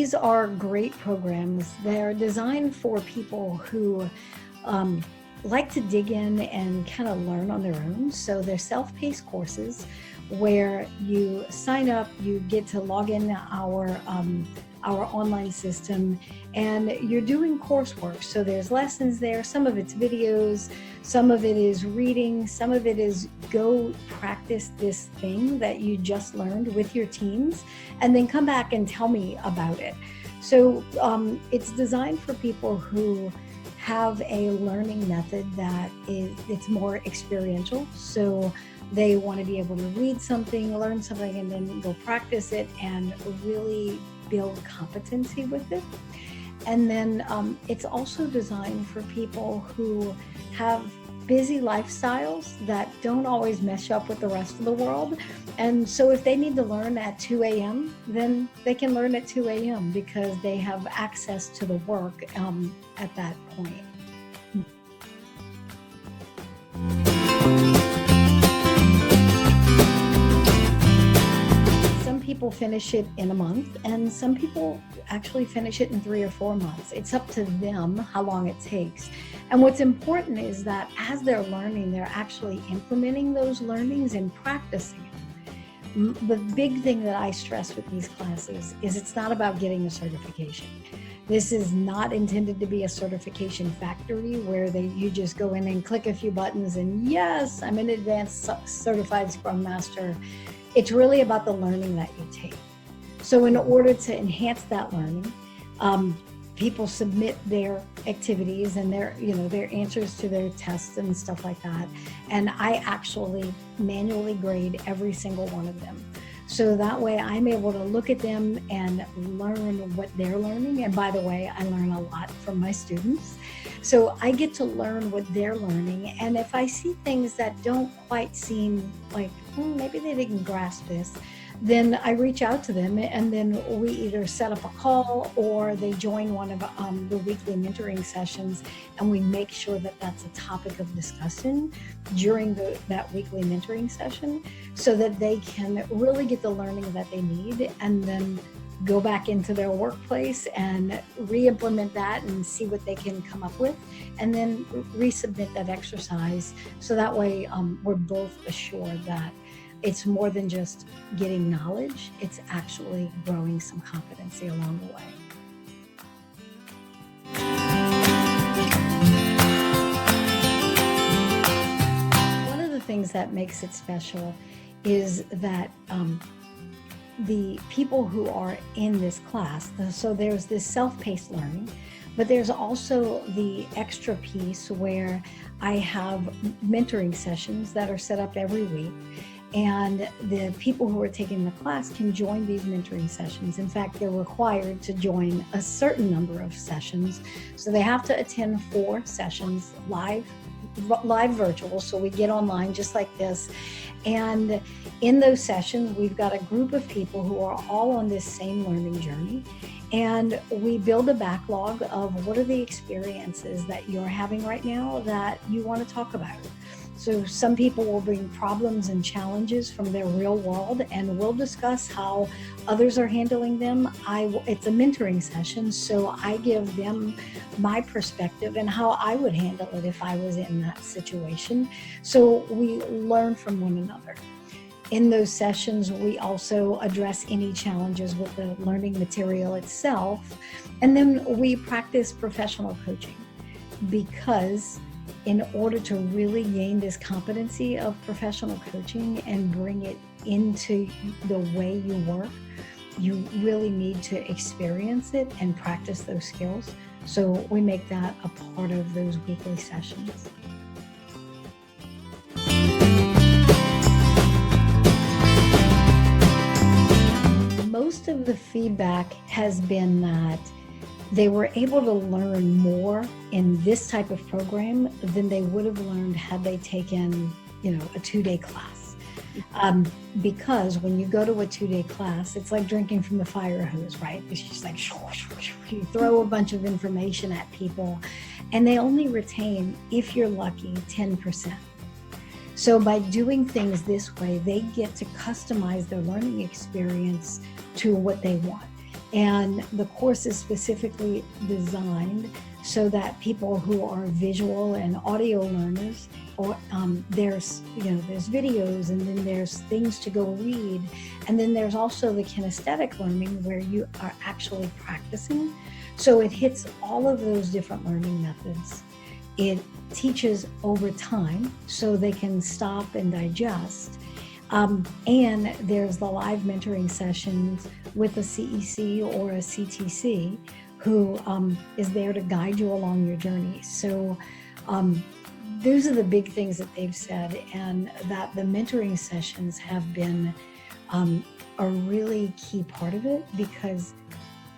these are great programs. They're designed for people who like to dig in and kind of learn on their own. So they're self-paced courses where you sign up, you get to log in our online system, and you're doing coursework. So there's lessons there. Some of it's videos, some of it is reading, some of it is go practice this thing that you just learned with your teams, and then come back and tell me about it. So it's designed for people who have a learning method that it's more experiential. So they want to be able to read something, learn something, and then go practice it and really build competency with it. And then it's also designed for people who have busy lifestyles that don't always mesh up with the rest of the world. And so if they need to learn at 2 a.m., then they can learn at 2 a.m. because they have access to the work at that point. People finish it in a month, and some people actually finish it in 3 or 4 months. It's up to them how long it takes. And what's important is that as they're learning, they're actually implementing those learnings and practicing it. The big thing that I stress with these classes is it's not about getting a certification. This is not intended to be a certification factory where you just go in and click a few buttons and yes, I'm an advanced certified Scrum Master. It's really about the learning that you take. So in order to enhance that learning, people submit their activities and their answers to their tests and stuff like that. And I actually manually grade every single one of them. So that way I'm able to look at them and learn what they're learning. And by the way, I learn a lot from my students. So I get to learn what they're learning. And if I see things that don't quite seem like, maybe they didn't grasp this, then I reach out to them, and then we either set up a call or they join one of the weekly mentoring sessions, and we make sure that that's a topic of discussion during that weekly mentoring session so that they can really get the learning that they need and then go back into their workplace and re-implement that and see what they can come up with, and then resubmit that exercise. So that way we're both assured that it's more than just getting knowledge, it's actually growing some competency along the way. One of the things that makes it special is that the people who are in this class, so there's this self-paced learning, but there's also the extra piece where I have mentoring sessions that are set up every week. And the people who are taking the class can join these mentoring sessions. In fact, they're required to join a certain number of sessions. So they have to attend 4 sessions live virtual. So we get online just like this. And in those sessions, we've got a group of people who are all on this same learning journey. And we build a backlog of what are the experiences that you're having right now that you want to talk about. So some people will bring problems and challenges from their real world, and we'll discuss how others are handling them. It's a mentoring session, so I give them my perspective and how I would handle it if I was in that situation. So we learn from one another. In those sessions, we also address any challenges with the learning material itself, and then we practice professional coaching, because in order to really gain this competency of professional coaching and bring it into the way you work, you really need to experience it and practice those skills. So we make that a part of those weekly sessions. Most of the feedback has been that they were able to learn more in this type of program than they would have learned had they taken, a 2-day class. Because when you go to a 2-day class, it's like drinking from the fire hose, right? It's just like, you throw a bunch of information at people, and they only retain, if you're lucky, 10%. So by doing things this way, they get to customize their learning experience to what they want. And the course is specifically designed so that people who are visual and audio learners, or there's videos, and then there's things to go read, and then there's also the kinesthetic learning where you are actually practicing. So it hits all of those different learning methods. It teaches over time so they can stop and digest. And there's the live mentoring sessions with a CEC or a CTC who is there to guide you along your journey. So those are the big things that they've said, and that the mentoring sessions have been a really key part of it, because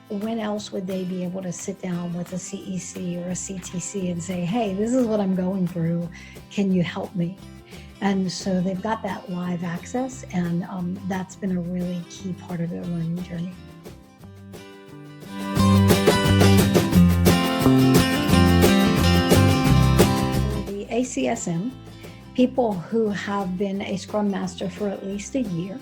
when else would they be able to sit down with a CEC or a CTC and say, hey, this is what I'm going through, can you help me? And so they've got that live access, and that's been a really key part of their learning journey. The ACSM, people who have been a Scrum Master for at least a year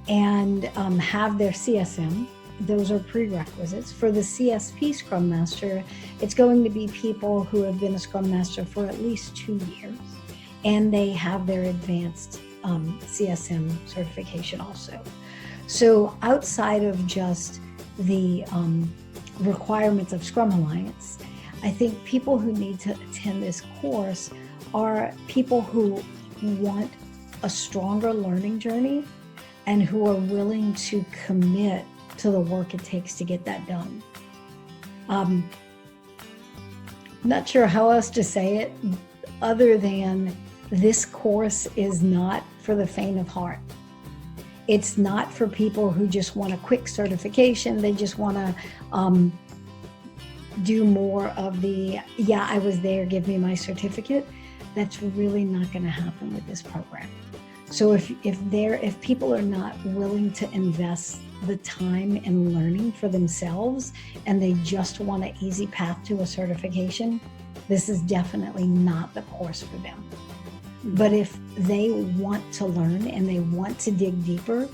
and have their CSM, those are prerequisites. For the CSP Scrum Master, it's going to be people who have been a Scrum Master for at least 2 years, and they have their advanced CSM certification also. So outside of just the requirements of Scrum Alliance, I think people who need to attend this course are people who want a stronger learning journey and who are willing to commit to the work it takes to get that done. Not sure how else to say it other than this course is not for the faint of heart. It's not for people who just want a quick certification. They just want to do more of the, yeah, I was there, give me my certificate. That's really not going to happen with this program. So if people are not willing to invest the time in learning for themselves and they just want an easy path to a certification, this is definitely not the course for them. But if they want to learn and they want to dig deeper,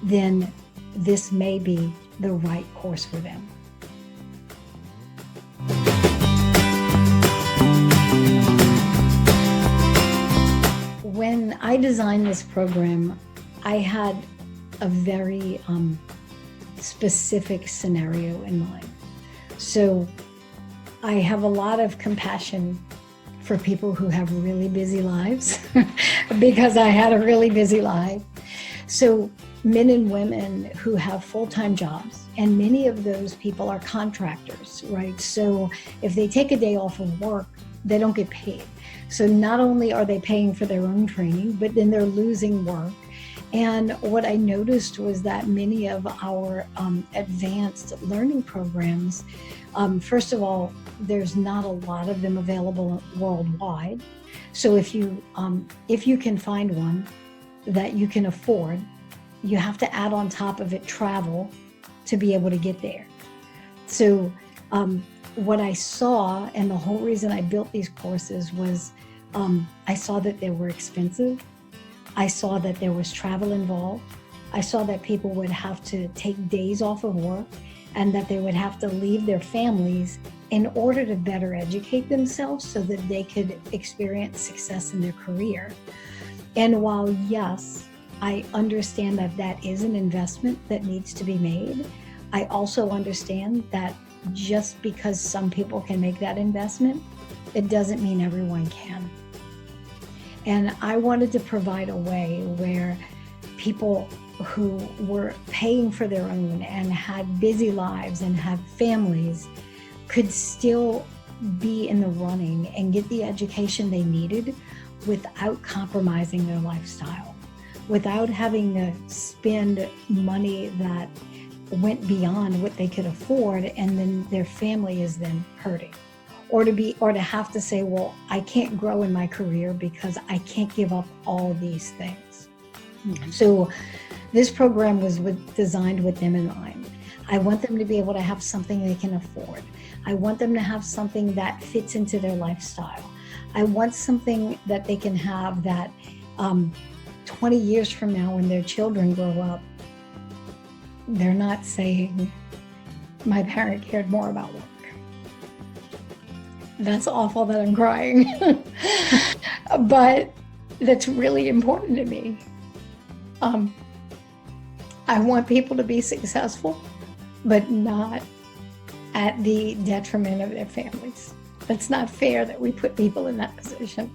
then this may be the right course for them. When I designed this program, I had a very specific scenario in mind. So I have a lot of compassion for people who have really busy lives because I had a really busy life. So men and women who have full-time jobs, and many of those people are contractors, right? So if they take a day off of work, they don't get paid. So not only are they paying for their own training, but then they're losing work. And what I noticed was that many of our advanced learning programs, first of all, there's not a lot of them available worldwide. So if you can find one that you can afford, you have to add on top of it travel to be able to get there. So what I saw, and the whole reason I built these courses was I saw that they were expensive. I saw that there was travel involved. I saw that people would have to take days off of work and that they would have to leave their families in order to better educate themselves so that they could experience success in their career. And while, yes, I understand that that is an investment that needs to be made, I also understand that just because some people can make that investment, it doesn't mean everyone can. And I wanted to provide a way where people who were paying for their own and had busy lives and had families could still be in the running and get the education they needed without compromising their lifestyle, without having to spend money that went beyond what they could afford, and then their family is then hurting. Or to have to say, well, I can't grow in my career because I can't give up all these things. Mm-hmm. So this program was designed with them in mind. I want them to be able to have something they can afford. I want them to have something that fits into their lifestyle. I want something that they can have that 20 years from now when their children grow up, they're not saying, my parent cared more about work. That's awful that I'm crying. But that's really important to me. I want people to be successful, but not at the detriment of their families. That's not fair that we put people in that position.